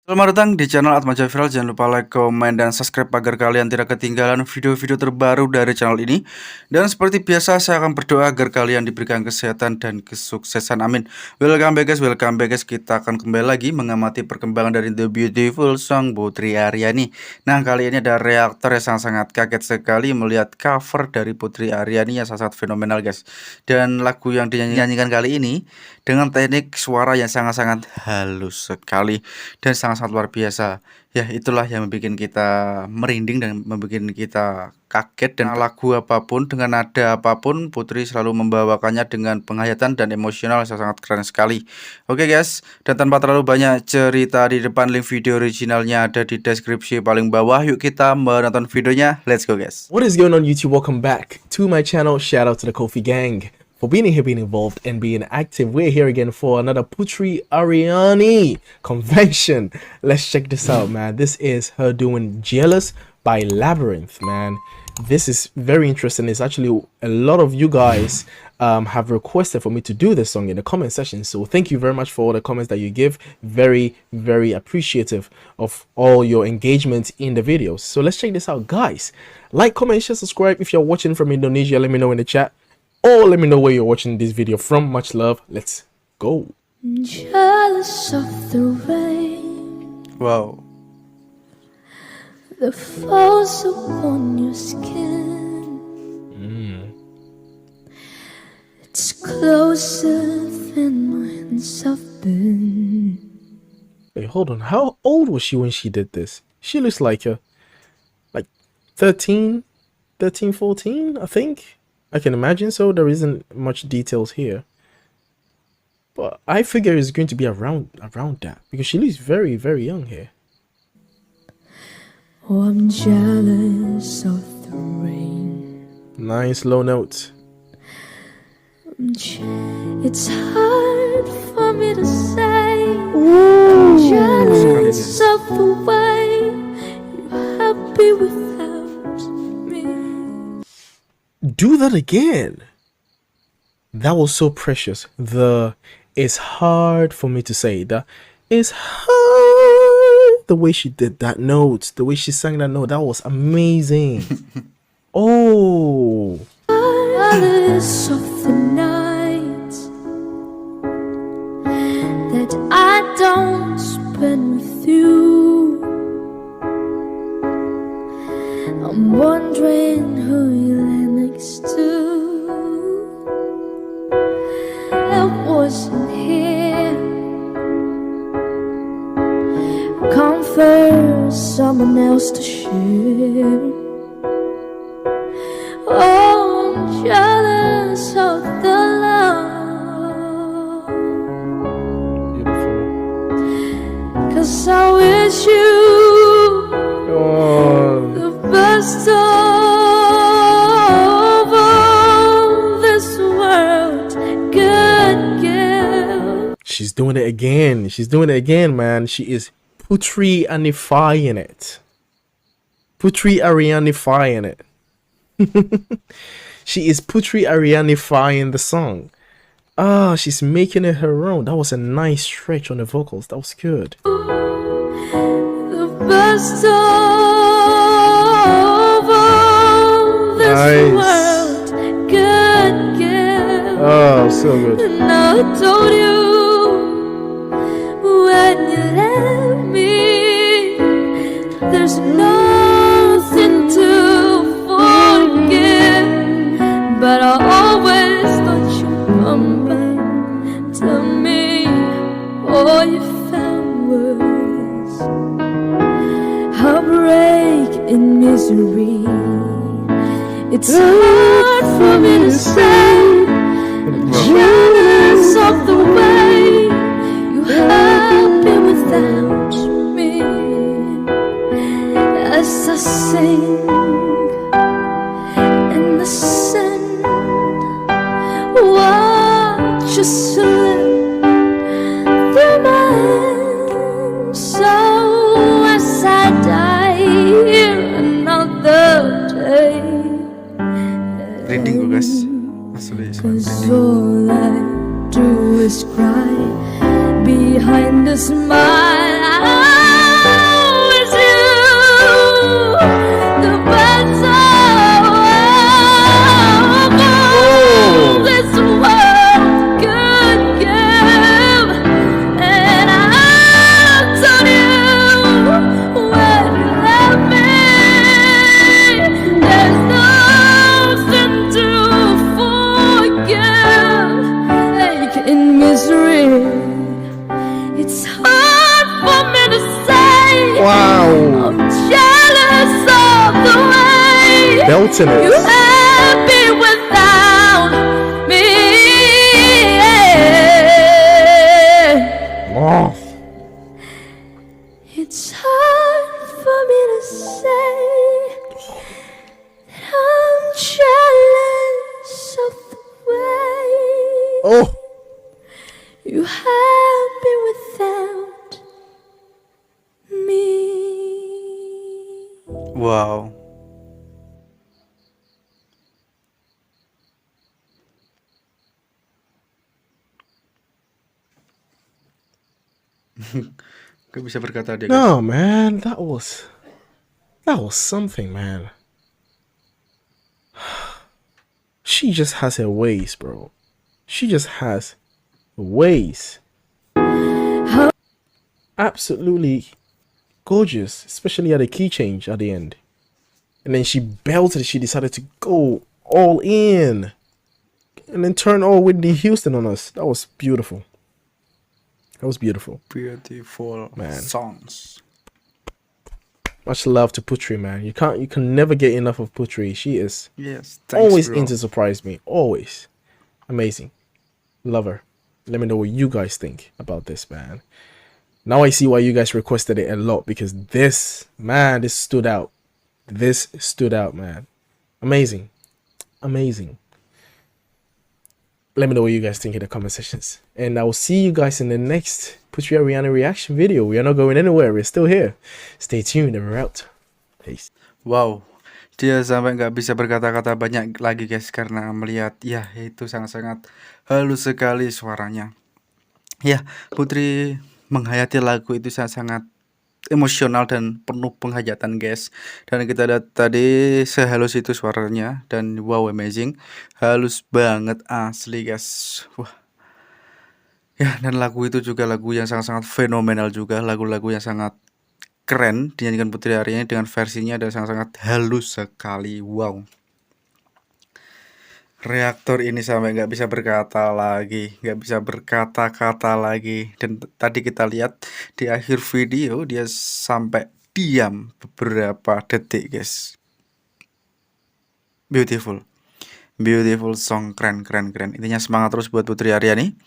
Selamat datang di channel Atmaja Viral. Jangan lupa like, komen, dan subscribe agar kalian tidak ketinggalan video-video terbaru dari channel ini. Dan seperti biasa saya akan berdoa agar kalian diberikan kesehatan dan kesuksesan, amin. Welcome back guys, kita akan kembali lagi mengamati perkembangan dari the beautiful song Putri Ariani. Nah, kali ini ada reaktor yang sangat kaget sekali melihat cover dari Putri Ariani yang sangat fenomenal guys. Dan lagu yang dinyanyikan kali ini dengan teknik suara yang sangat-sangat halus sekali dan sangat luar biasa. Ya, itulah yang membuat kita merinding dan membuat kita kaget. Dan lagu apapun, dengan nada apapun, Putri selalu membawakannya dengan penghayatan dan emosional yang sangat keren sekali. Oke guys, dan tanpa terlalu banyak cerita di depan, link video originalnya ada di deskripsi paling bawah. Yuk kita menonton videonya, let's go guys. What is going on YouTube? Welcome back to my channel. Shout out to the Kofi gang for being here, being involved, and being active. We're here again for another Putri Ariani convention. Let's check this out, man. This is her doing Jealous by Labyrinth, man. This is very interesting. It's actually a lot of you guys have requested for me to do this song in the comment section. So thank you very much for all the comments that you give. Very, very appreciative of all your engagement in the videos. So let's check this out, guys. Like, comment, share, subscribe. If you're watching from Indonesia, let me know in the chat. Or let me know where you're watching this video from. Much love. Let's go. Jealous of the rain, Wow. the falls upon your skin. It's closer than mine's have been. Wait, hold on. How old was she when she did this? She looks like 13, 14, I think. I can imagine so. There isn't much details here, but I figure it's going to be around that because she looks very, very young here. Oh, I'm jealous of the rain. Nice low notes. It's hard for me to say. I'm jealous of the way you're happy without me. Do that again. That was so precious. It's hard for me to say. It's hard. The way she did that note, the way she sang that note, that was amazing. Oh. Jealous of the night that I don't spend with you. I'm wondering who you lay next to. I wasn't here. Comfort someone else to share. Oh, I'm jealous of the love. Beautiful. 'Cause I wish you Oh. the best of all this world could give. She's doing it again. She's doing it again, man. She is Putri Arianifying it. Putri Arianifying it. She is Putri Arianifying the song. She's making it her own. That was a nice stretch on the vocals. That was good. The best of all this Nice. world could give. Oh, so good. And I told you when you left me, there's nothing to forget. But I always thought you'd come back to me. All you found was heartbreak and misery. It's hard for me to say. I'm jealous of the way you happy without me. As I sing in the sand, watch you slip through my hands. So as I die here another day, Reading gue guys. Asli. 'cause all I do is cry behind belting You it. happy without me? Oh. It's hard for me to say that I'm jealous of the way Oh. you happy without me. Wow. Gak bisa berkata dia, guys. No, man, that was something, man. She just has her ways, bro. She just has ways. Absolutely gorgeous, especially at the key change at the end. And then she belted. She decided to go all in, and then turn all Whitney Houston on us. That was beautiful. That was beautiful. Beautiful Man. songs. Much love to Putri, man. You can never get enough of Putri. She is Yes, thanks, always bro. in to surprise me. Always. Amazing. Love her. Let me know what you guys think about this, man. Now I see why you guys requested it a lot, because this stood out. This stood out, man. Amazing. Amazing. Let me know what you guys think in the comment sections. And I will see you guys in the next Putri Ariani reaction video. We are not going anywhere. We're still here. Stay tuned and we're out. Peace. Wow, dia sampai nggak bisa berkata-kata banyak lagi, guys, karena melihat ya itu sangat-sangat halus sekali suaranya. Ya, Putri menghayati lagu itu sangat-sangat emosional dan penuh penghayatan, guys. Dan kita lihat tadi sehalus itu suaranya, dan wow, amazing, halus banget asli, guys. Wah. Ya, dan lagu itu juga lagu yang sangat-sangat fenomenal juga, lagu-lagu yang sangat keren dinyanyikan Putri Ariani dengan versinya, dan sangat-sangat halus sekali. Wow. Reaktor ini sampai nggak bisa berkata lagi, nggak bisa berkata-kata lagi. Dan tadi kita lihat di akhir video dia sampai diam beberapa detik, guys. Beautiful, beautiful song, keren. Intinya semangat terus buat Putri Ariani.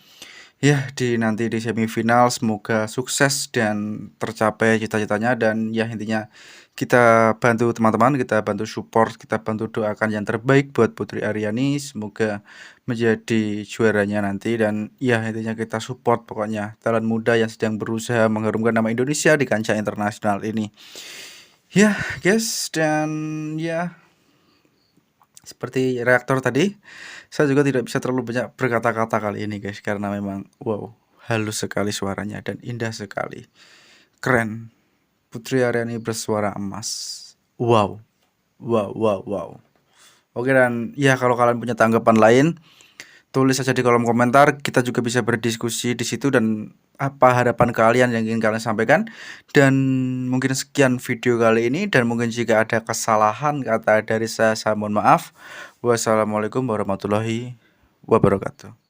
Ya, nanti di semifinal semoga sukses dan tercapai cita-citanya. Dan ya, intinya kita bantu teman-teman, kita bantu support, kita bantu doakan yang terbaik buat Putri Ariani, semoga menjadi juaranya nanti. Dan ya, intinya kita support pokoknya talent muda yang sedang berusaha mengharumkan nama Indonesia di kancah internasional ini. Ya, guys, dan ya seperti Reaktor tadi, saya juga tidak bisa terlalu banyak berkata-kata kali ini, guys, karena memang wow, halus sekali suaranya dan indah sekali. Keren. Putri Ariani bersuara emas. Wow. Oke, dan ya kalau kalian punya tanggapan lain, tulis saja di kolom komentar. Kita juga bisa berdiskusi di situ, dan apa harapan kalian yang ingin kalian sampaikan. Dan mungkin sekian video kali ini, dan mungkin jika ada kesalahan kata dari saya mohon maaf. Wassalamualaikum warahmatullahi wabarakatuh.